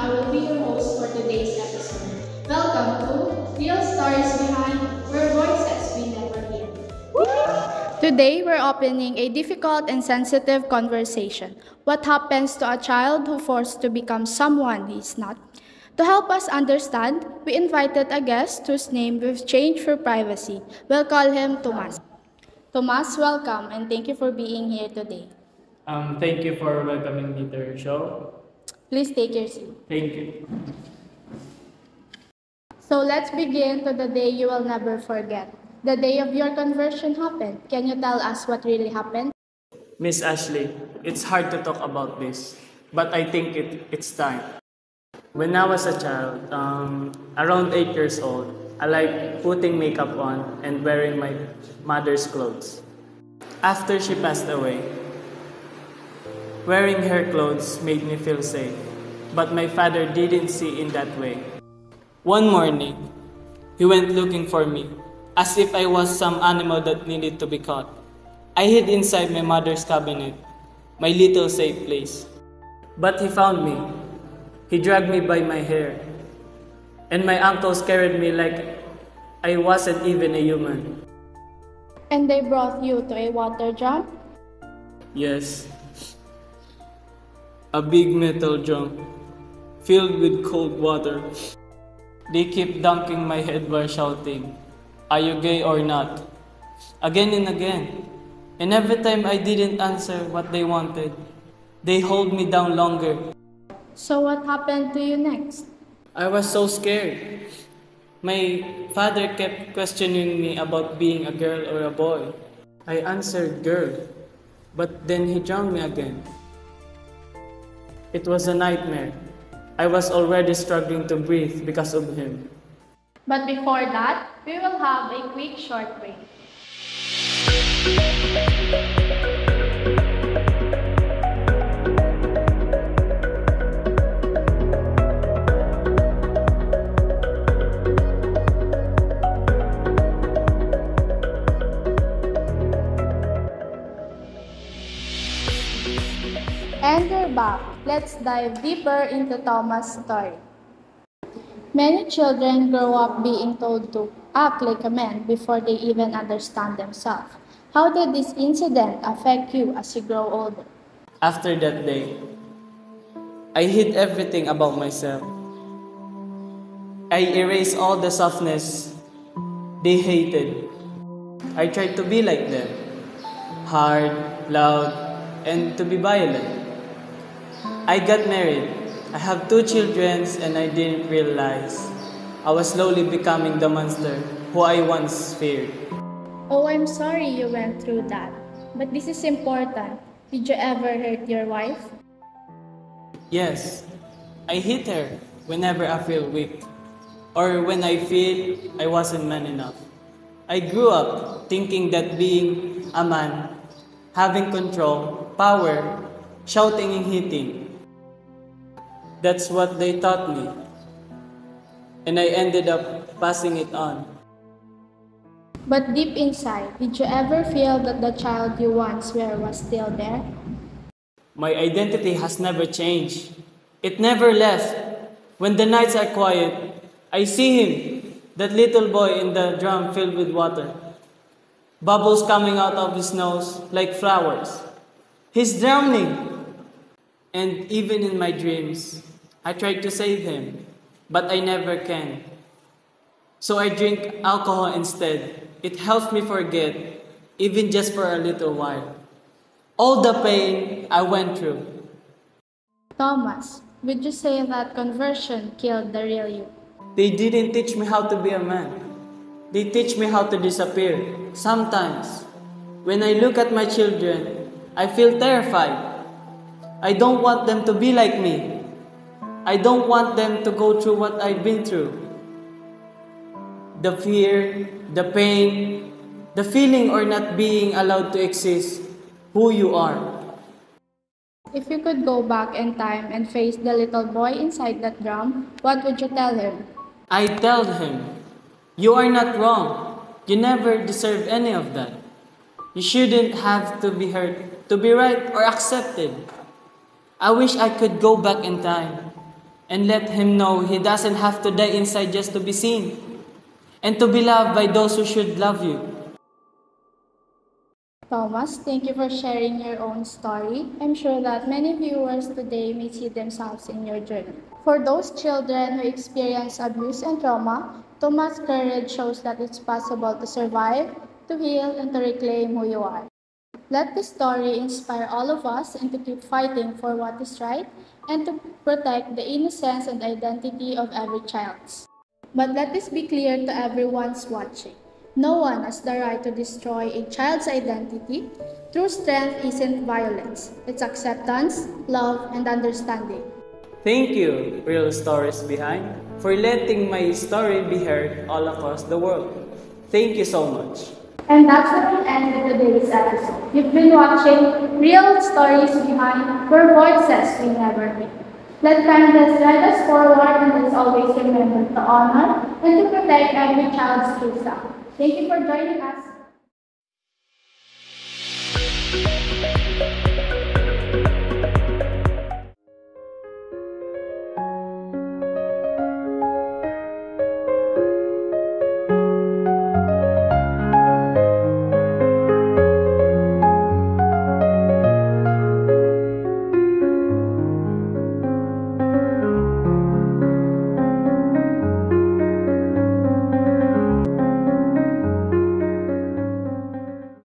I will be your host for today's episode. Welcome to Real Stories Behind, where voices we never hear. Today, we're opening a difficult and sensitive conversation. What happens to a child who forced to become someone he is not? To help us understand, we invited a guest whose name we've changed for privacy. We'll call him Tomas. Tomas, welcome and thank you for being here today. Thank you for welcoming me to your show. Please take your seat. Thank you. So let's begin to the day you will never forget. The day of your conversion happened. Can you tell us what really happened? Miss Ashley, it's hard to talk about this, but I think it's time. When I was a child, around 8 years old, I like putting makeup on and wearing my mother's clothes. After she passed away, wearing her clothes made me feel safe, but my father didn't see in that way. One morning, he went looking for me, as if I was some animal that needed to be caught. I hid inside my mother's cabinet, my little safe place. But he found me. He dragged me by my hair, and my uncles carried me like I wasn't even a human. And they brought you to a water drum? Yes, a big metal drum filled with cold water. They keep dunking my head while shouting, "Are you gay or not?" Again and again. And every time I didn't answer what they wanted, they hold me down longer. So what happened to you next? I was so scared. My father kept questioning me about being a girl or a boy. I answered girl, but then he drowned me again. It was a nightmare. I was already struggling to breathe because of him. But before that, we will have a quick short break. And we're back. Let's dive deeper into Thomas' story. Many children grow up being told to act like a man before they even understand themselves. How did this incident affect you as you grow older? After that day, I hid everything about myself. I erased all the softness they hated. I tried to be like them, hard, loud, and to be violent. I got married. I have 2 children and I didn't realize I was slowly becoming the monster who I once feared. Oh, I'm sorry you went through that. But this is important. Did you ever hurt your wife? Yes, I hit her whenever I feel weak or when I feel I wasn't man enough. I grew up thinking that being a man, having control, power, shouting and hitting, that's what they taught me. And I ended up passing it on. But deep inside, did you ever feel that the child you once were was still there? My identity has never changed. It never left. When the nights are quiet, I see him, that little boy in the drum filled with water. Bubbles coming out of his nose like flowers. He's drowning. And even in my dreams, I tried to save him, but I never can. So I drink alcohol instead. It helps me forget, even just for a little while, all the pain I went through. Thomas, would you say that conversion killed the real you? They didn't teach me how to be a man. They teach me how to disappear. Sometimes, when I look at my children, I feel terrified. I don't want them to be like me. I don't want them to go through what I've been through. The fear, the pain, the feeling or not being allowed to exist who you are. If you could go back in time and face the little boy inside that drum, what would you tell him? I tell him, you are not wrong. You never deserve any of that. You shouldn't have to be hurt to be right or accepted. I wish I could go back in time and let him know he doesn't have to die inside just to be seen and to be loved by those who should love you. Thomas, thank you for sharing your own story. I'm sure that many viewers today may see themselves in your journey. For those children who experience abuse and trauma, Thomas' courage shows that it's possible to survive, to heal, and to reclaim who you are. Let this story inspire all of us and to keep fighting for what is right and to protect the innocence and identity of every child. But let this be clear to everyone's watching. No one has the right to destroy a child's identity. True strength isn't violence. It's acceptance, love, and understanding. Thank you, Real Stories Behind, for letting my story be heard all across the world. Thank you so much. And that's where we end today's episode. You've been watching Real Stories Behind, where voices we never hear. Let kindness guide us forward, and let's always remember to honor and to protect every child's true self. Thank you for joining us.